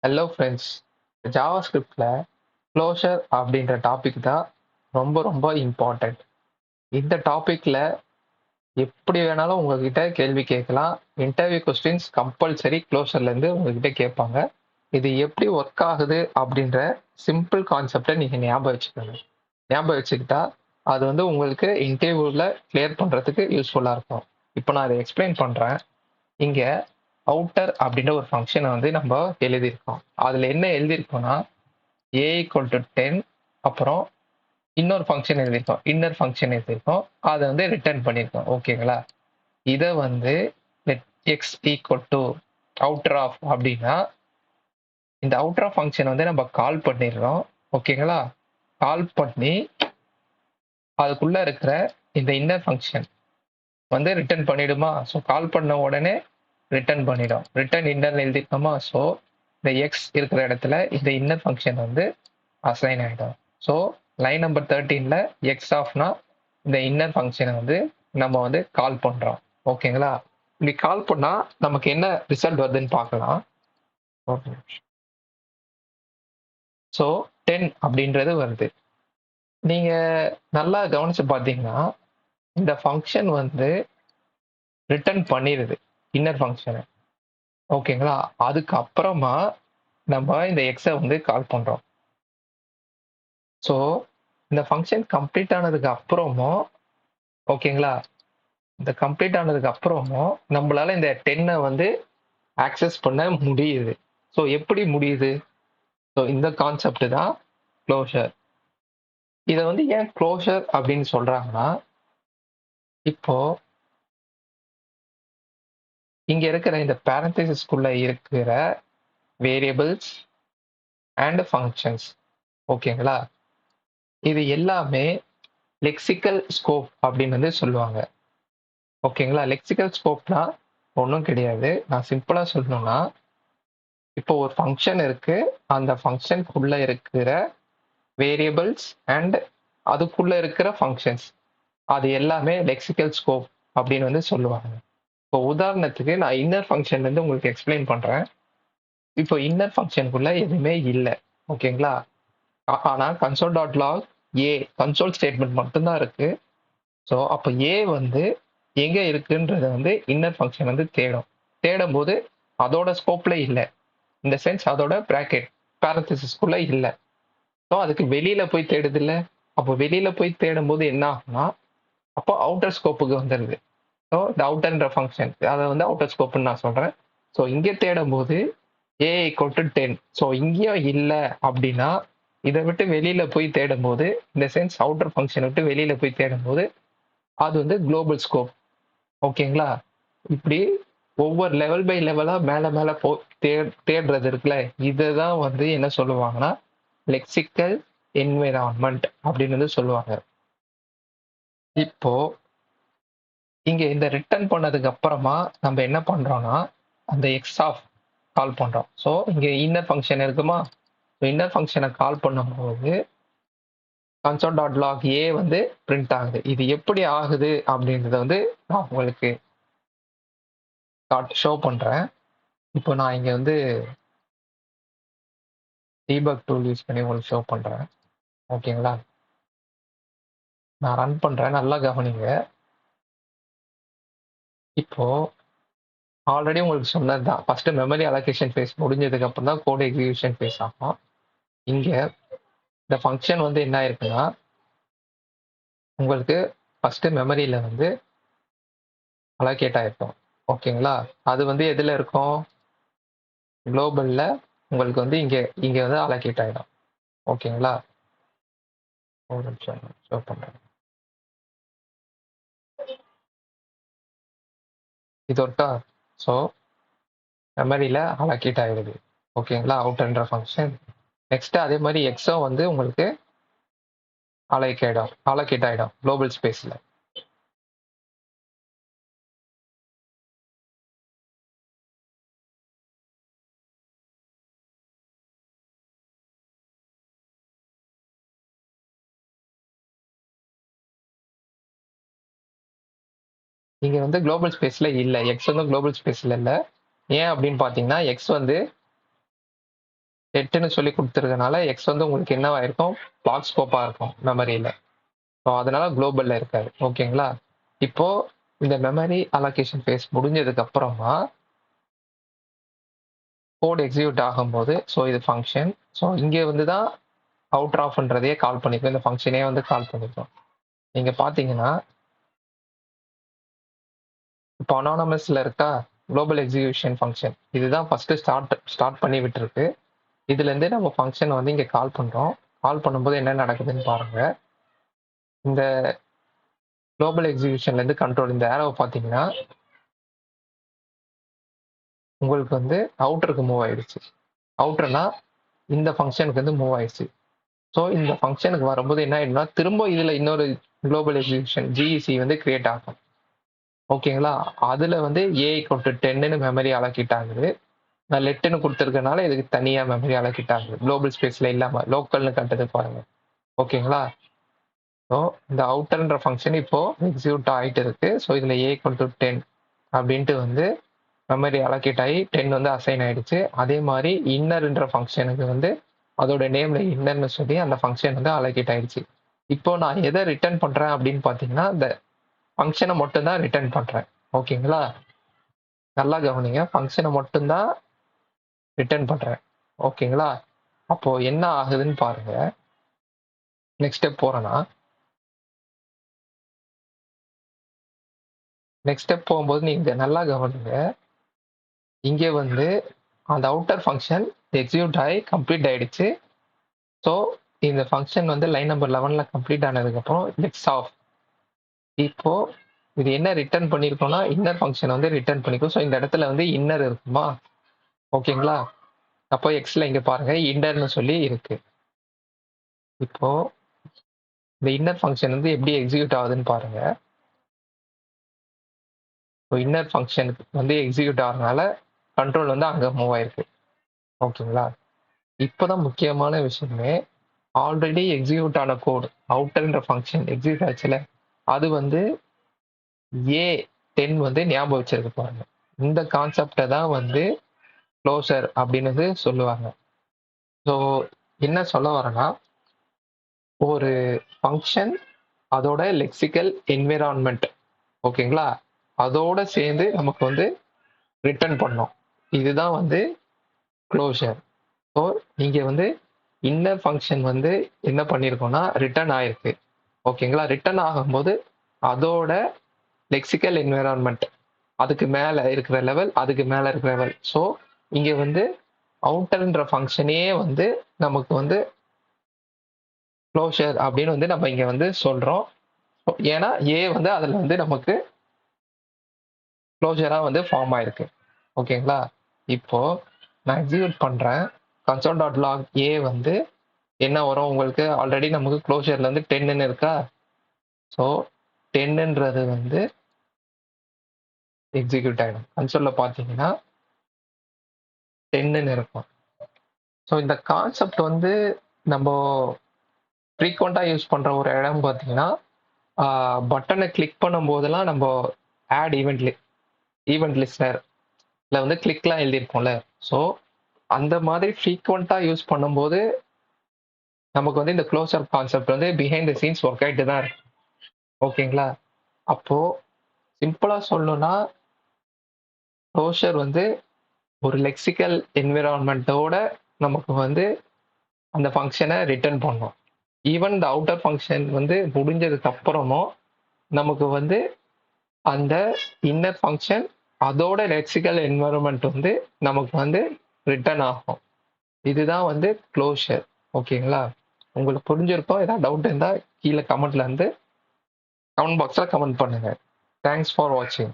Hello friends. ஜாவாஸ்கிரிப்ட்ல closure அப்படின்ற topic தான் ரொம்ப ரொம்ப இம்பார்ட்டன்ட். இந்த டாபிக்ல எப்படி வேணாலும் உங்ககிட்ட கேள்வி கேட்கலாம். இன்டர்வியூ கொஸ்டின்ஸ் கம்பல்சரி க்ளோஷர்லேருந்து உங்ககிட்ட கேட்பாங்க. இது எப்படி ஒர்க் ஆகுது அப்படின்ற சிம்பிள் கான்செப்டை நீங்கள் ஞாபகம் வச்சுக்கணும். ஞாபகம் வச்சுக்கிட்டா அது வந்து உங்களுக்கு இன்டர்வியூவில் கிளியர் பண்ணுறதுக்கு யூஸ்ஃபுல்லாக இருக்கும். இப்போ நான் அதை எக்ஸ்பிளைன் பண்ணுறேன். இங்கே அவுட்டர் அப்படின்ற ஒரு ஃபங்க்ஷனை வந்து நம்ம எழுதியிருக்கோம். அதில் என்ன எழுதியிருக்கோம்னா a equal to 10 அப்புறம் இன்னொரு ஃபங்க்ஷன் எழுதியிருக்கோம். இன்னர் ஃபங்க்ஷன் எழுதியிருக்கோம். அதை வந்து ரிட்டர்ன் பண்ணியிருக்கோம். ஓகேங்களா? இதை வந்து let x equal to outer of அப்படின்னா இந்த outer of ஃபங்க்ஷன் வந்து நம்ம கால் பண்ணிடுறோம். ஓகேங்களா? கால் பண்ணி அதுக்குள்ள இருக்கிற இந்த இன்னர் ஃபங்க்ஷன் வந்து ரிட்டர்ன் பண்ணிடுமா? ஸோ கால் பண்ண உடனே ரிட்டர்ன் பண்ணிடும். ரிட்டர்ன் இன்னர் எழுதிருக்கோமா? ஸோ இந்த எக்ஸ் இருக்கிற இடத்துல இந்த இன்னர் ஃபங்க்ஷன் வந்து அசைன் ஆகிடும். ஸோ லைன் நம்பர் 13ல எக்ஸ் ஆஃப்னா இந்த இன்னர் ஃபங்க்ஷனை வந்து நம்ம வந்து கால் பண்ணுறோம். ஓகேங்களா? இப்படி கால் பண்ணால் நமக்கு என்ன ரிசல்ட் வருதுன்னு பார்க்கலாம். ஓகே. ஸோ 10 அப்படின்றது வருது. நீங்கள் நல்லா கவனிச்சு பார்த்தீங்கன்னா இந்த ஃபங்க்ஷன் வந்து ரிட்டர்ன் பண்ணிடுது இன்னர் ஃபங்க்ஷனை. ஓகேங்களா? அதுக்கப்புறமா நம்ம இந்த எக்ஸை வந்து கால் பண்ணுறோம். ஸோ இந்த ஃபங்க்ஷன் கம்ப்ளீட் ஆனதுக்கு அப்புறமும் ஓகேங்களா, இந்த கம்ப்ளீட் ஆனதுக்கு அப்புறமும் நம்மளால இந்த 10 வந்து ஆக்சஸ் பண்ண முடியுது. ஸோ எப்படி முடியுது? ஸோ இந்த கான்செப்ட் தான் க்ளோஷர். இதை வந்து ஏன் க்ளோஷர் அப்படின்னு சொல்றாங்கன்னா, இப்போ இங்க இருக்கிற இந்த பேரந்தசிஸ்குள்ள இருக்கிற வேரியபிள்ஸ் அண்ட் ஃபங்க்ஷன்ஸ் ஓகேங்களா, இது எல்லாமே லெக்சிக்கல் ஸ்கோப் அப்படின்னு வந்து சொல்லுவாங்க. ஓகேங்களா? லெக்சிக்கல் ஸ்கோப்னா ஒன்றும் கிடையாது. நான் சிம்பிளா சொல்லணும்னா, இப்போ ஒரு ஃபங்க்ஷன் இருக்கு. அந்த ஃபங்க்ஷனுக்குள்ள இருக்கிற வேரியபிள்ஸ் அண்ட் அதுக்குள்ள இருக்கிற ஃபங்க்ஷன்ஸ் அது எல்லாமே லெக்சிக்கல் ஸ்கோப் அப்படின்னு வந்து சொல்லுவாங்க. இப்போ உதாரணத்துக்கு நான் இன்னர் ஃபங்க்ஷன் வந்து உங்களுக்கு எக்ஸ்பிளைன் பண்றேன். இப்போ இன்னர் ஃபங்க்ஷனுக்குள்ள எதுவுமே இல்லை. ஓகேங்களா? ஆனா கன்சோல் டாட் லாக் ஏ கன்சோல் ஸ்டேட்மெண்ட் மட்டும்தான் இருக்கு. ஸோ அப்போ ஏ வந்து எங்க இருக்குன்றத வந்து இன்னர் ஃபங்க்ஷன் வந்து தேடும். தேடும்போது அதோட ஸ்கோப்ல இல்லை. இந்த சென்ஸ் அதோட பிராக்கெட் பேரந்தசிஸ்குள்ள இல்லை. ஸோ அதுக்கு வெளியில போய் தேடுது இல்ல. அப்போ வெளியில போய் தேடும் போது என்ன ஆகும்னா, அப்போ அவுட்டர் ஸ்கோப்புக்கு வந்துடுது. ஸோ இந்த அவுட்டர்ன்ற ஃபங்க்ஷன் அதை வந்து அவுட்டர் ஸ்கோப்னு நான் சொல்றேன். ஸோ இங்கே தேடும் போது ஏ ஈக்குவல் டு 10. ஸோ இங்கேயும் இல்லை அப்படின்னா இதை விட்டு வெளியில போய் தேடும் போது இந்த சென்ஸ் அவுட்டர் ஃபங்க்ஷன் விட்டு வெளியில போய் தேடும் போது அது வந்து குளோபல் ஸ்கோப். ஓகேங்களா? இப்படி ஒவ்வொரு லெவல் பை லெவலா மேல மேல தேடுறது இருக்குல்ல, இதுதான் வந்து என்ன சொல்லுவாங்கன்னா லெக்சிக்கல் என்விரான்மெண்ட் அப்படின்னு வந்து சொல்லுவாங்க. இப்போ இங்க இந்த ரிட்டர்ன் பண்ணதுக்கு அப்புறமா நம்ம என்ன பண்றோம்னா அந்த எக்ஸ் ஆஃப் கால் பண்றோம். ஸோ இங்க இன்னர் ஃபங்க்ஷன் இருக்குமா? இன்னர் ஃபங்க்ஷனை கால் பண்ணும்போது கன்சோல் டாட் லாக் ஏ வந்து பிரிண்ட் ஆகுது. இது எப்படி ஆகுது அப்படின்றத வந்து நான் உங்களுக்கு ஷோ பண்றேன். இப்போ நான் இங்க வந்து டீபக் டூல் யூஸ் பண்ணி உங்களுக்கு ஷோ பண்றேன். ஓகேங்களா? நான் ரன் பண்றேன். நல்லா கவனிங்க. இப்போ ஆல்ரெடி உங்களுக்கு சொன்னது தான். ஃபர்ஸ்ட் மெமரி அலோகேஷன் ஃபேஸ் முடிஞ்சதுக்கு அப்புறம் தான் கோட் எக்ஸிகியூஷன் ஃபேஸ் ஆகும். இங்க இந்த ஃபங்க்ஷன் வந்து என்ன ஆயிருக்குன்னா, உங்களுக்கு ஃபர்ஸ்ட் மெமரியில வந்து அலோகேட் ஆயிருக்கும். ஓகேங்களா? அது வந்து எதுல இருக்கும்? குளோபல்ல உங்களுக்கு வந்து இங்க இங்க வந்து அலோகேட் ஆயிடும். ஓகேங்களா? ஒரு நிமிஷம் ஷோ பண்றேன். இது ஒருக்கா ஸோ மெமரியில அலோகேட் ஆயிடுது. ஓகேங்களா? அவுட்ன்ற ஃபங்க்ஷன். நெக்ஸ்ட் அதே மாதிரி எக்ஸும் வந்து உங்களுக்கு அலோகேட் ஆயிடும் குளோபல் ஸ்பேஸ்ல. இங்க வந்து குளோபல் ஸ்பேஸ்ல இல்ல. எக்ஸ் வந்து குளோபல் ஸ்பேஸ்ல இல்ல. ஏன் அப்படின்னு பாத்தீங்கன்னா எக்ஸ் வந்து 8ன்னு சொல்லி கொடுத்துருக்கனால எக்ஸ் வந்து உங்களுக்கு என்னவாயிருக்கும், பிளாக் ஸ்கோப்பா இருக்கும் மெமரியில. ஸோ அதனால குளோபல்ல இருக்காது. ஓகேங்களா? இப்போ இந்த மெமரி அலோகேஷன் ஃபேஸ் முடிஞ்சதுக்கு அப்புறமா கோட் எக்ஸிக்யூட் ஆகும்போது, ஸோ இது ஃபங்க்ஷன். ஸோ இங்கே வந்து தான் அவுட்டர் ஆஃப்ன்றதையே கால் பண்ணிக்கும். இந்த ஃபங்க்ஷனே வந்து கால் பண்ணிக்கும். நீங்க பார்த்தீங்கன்னா, இப்போ அனானமஸ்ல இருக்கா குளோபல் எக்ஸிகியூஷன் ஃபங்க்ஷன். இதுதான் ஃபர்ஸ்ட் ஸ்டார்ட் பண்ணி விட்டுருக்கு. இதுலேருந்து நம்ம ஃபங்க்ஷன் வந்து இங்கே கால் பண்ணுறோம். கால் பண்ணும்போது என்ன நடக்குதுன்னு பாருங்க. இந்த குளோபல் எக்ஸிகியூஷன்லேருந்து கண்ட்ரோல் இந்த ஏரோவை பார்த்தீங்கன்னா, உங்களுக்கு வந்து அவுட்டருக்கு மூவ் ஆயிடுச்சு. அவுட்டர்னா இந்த ஃபங்க்ஷனுக்கு வந்து மூவ் ஆயிடுச்சு. ஸோ இந்த ஃபங்க்ஷனுக்கு வரும்போது என்ன ஆயிடும்னா, திரும்ப இதில் இன்னொரு குளோபல் எக்ஸிகியூஷன் ஜிஇசி வந்து கிரியேட் ஆகும். ஓகேங்களா? அதில் வந்து ஏ ஈக்குவல் டு 10ன்னு மெமரி அலோகேட் ஆகுது. நான் லெட்டுன்னு கொடுத்துருக்கனால இதுக்கு தனியாக மெமரி அலோகேட் ஆகுது. குளோபல் ஸ்பேஸில் இல்லாமல் லோக்கல்னு கண்டது பாருங்க. ஓகேங்களா? ஸோ இந்த அவுட்டர்ன்ற ஃபங்க்ஷன் இப்போ எக்ஸிக்யூட் ஆகிட்டு இருக்கு. ஸோ இதில் ஏ ஈக்குவல் டு 10 அப்படின்ட்டு வந்து மெமரி அலோகேட் ஆகி 10 வந்து அசைன் ஆயிடுச்சு. அதே மாதிரி இன்னர்ன்ற ஃபங்க்ஷனுக்கு வந்து அதோட நேம்ல இன்னர்னு சொல்லி அந்த ஃபங்க்ஷன் வந்து அலோகேட் ஆயிடுச்சு. இப்போ நான் எதை ரிட்டர்ன் பண்றேன் அப்படின்னு பார்த்தீங்கன்னா, இந்த ஃபங்க்ஷனை மட்டும் தான் ரிட்டர்ன் பண்றேன். ஓகேங்களா? நல்லா கவனிங்க. ஃபங்க்ஷனை மட்டும் தான் ரிட்டர்ன் பண்றேன். ஓகேங்களா? அப்போ என்ன ஆகுதுன்னு பாருங்க. நெக்ஸ்ட் ஸ்டெப் போறேன்னா, நெக்ஸ்ட் ஸ்டெப் போகும்போது நீங்க நல்லா கவனிங்க. இங்கே வந்து அந்த அவுட்டர் ஃபங்க்ஷன் எக்ஸிக்யூட் ஆகி கம்ப்ளீட் ஆயிடுச்சு. ஸோ இந்த ஃபங்க்ஷன் வந்து லைன் நம்பர் 11ல கம்ப்ளீட் ஆனதுக்கப்புறம் லெட்ஸ் ஆஃப். இப்போ இது என்ன ரிட்டர்ன் பண்ணியிருக்கோம்னா இன்னர் ஃபங்க்ஷன் வந்து ரிட்டர்ன் பண்ணிக்கும். ஸோ இந்த இடத்துல வந்து இன்னர் இருக்குமா? ஓகேங்களா? அப்போ எக்ஸ்ல இங்க பாருங்க இன்னர்னு சொல்லி இருக்கு. இப்போ இந்த இன்னர் ஃபங்க்ஷன் வந்து எப்படி எக்ஸிக்யூட் ஆகுதுன்னு பாருங்க. இப்போ இன்னர் ஃபங்க்ஷன் வந்து எக்ஸிக்யூட் ஆகிறதுனால கண்ட்ரோல் வந்து அங்கே மூவ் ஆயிருக்கு. ஓகேங்களா? இப்போதான் முக்கியமான விஷயமே, ஆல்ரெடி எக்ஸிக்யூட் ஆன கோட் அவுட்டர்ன்ற ஃபங்க்ஷன் எக்ஸிக்யூட் ஆச்சுல, அது வந்து ஏ 10 வந்து ஞாபகம் வச்சிருக்கு பாருங்க. இந்த கான்செப்டை தான் வந்து க்ளோசர் அப்படின்னு வந்து சொல்லுவாங்க. ஸோ என்ன சொல்ல வரேன்னா, ஒரு ஃபங்க்ஷன் அதோட லெக்சிக்கல் என்விரான்மெண்ட் ஓகேங்களா, அதோட சேர்ந்து நமக்கு வந்து ரிட்டர்ன் பண்ணோம். இதுதான் வந்து க்ளோஷர். ஸோ இங்கே வந்து இன்னர் ஃபங்க்ஷன் வந்து என்ன பண்ணியிருக்கோம்னா ரிட்டர்ன் ஆயிருக்கு. ஓகேங்களா? ரிட்டர்ன் ஆகும்போது அதோட லெக்சிக்கல் என்விரான்மெண்ட் அதுக்கு மேலே இருக்கிற லெவல், அதுக்கு மேலே இருக்கிற லெவல். ஸோ இங்கே வந்து அவுட்டர்ன்ற ஃபங்க்ஷனே வந்து நமக்கு வந்து க்ளோஷர் அப்படின்னு வந்து நம்ம இங்கே வந்து சொல்கிறோம். ஏன்னா ஏ வந்து அதில் வந்து நமக்கு க்ளோஷராக வந்து ஃபார்ம் ஆயிருக்கு. ஓகேங்களா? இப்போ நான் எக்ஸிக்யூட் பண்ணுறேன். console.log ஏ வந்து என்ன வரும் உங்களுக்கு ஆல்ரெடி நமக்கு க்ளோஷரில் வந்து 10ன்னு இருக்கா? ஸோ 10ன்றது வந்து எக்ஸிக்யூட் ஆகிடும். கன்சோலில் பார்த்தீங்கன்னா 10ன்னு இருக்கும். ஸோ இந்த கான்செப்ட் வந்து நம்ம ஃப்ரீக்வெண்ட்டாக யூஸ் பண்ணுற ஒரு இடம் பார்த்தீங்கன்னா, பட்டனை கிளிக் பண்ணும்போதெல்லாம் நம்ம ஆட் ஈவெண்ட் லிஸ்டர்ல வந்து கிளிக்லாம் எழுதியிருப்போம்ல. ஸோ அந்த மாதிரி ஃப்ரீக்வெண்ட்டாக யூஸ் பண்ணும்போது நமக்கு வந்து இந்த க்ளோசர் கான்செப்ட் வந்து பிஹைண்ட் த சீன்ஸ் ஒர்க் ஆகிட்டு தான் இருக்கு. ஓகேங்களா? அப்போ சிம்பிளா சொல்லணும்னா க்ளோஷர் வந்து ஒரு லெக்சிக்கல் என்விரான்மெண்ட்டோட நமக்கு வந்து அந்த ஃபங்க்ஷனை ரிட்டர்ன் பண்ணும். ஈவன் இந்த அவுட்டர் ஃபங்க்ஷன் வந்து முடிஞ்சதுக்கு அப்புறமும் நமக்கு வந்து அந்த இன்னர் ஃபங்க்ஷன் அதோட லெக்சிக்கல் என்விரான்மெண்ட் வந்து நமக்கு வந்து ரிட்டர்ன் ஆகும். இதுதான் வந்து க்ளோஷர். ஓகேங்களா? உங்களுக்கு புரிஞ்சிருக்கும். ஏதாவது டவுட் இருந்தால் கீழே கமெண்ட்ல இருந்து கமெண்ட் பாக்ஸில் கமெண்ட் பண்ணுங்க. தேங்க்ஸ் ஃபார் வாட்சிங்.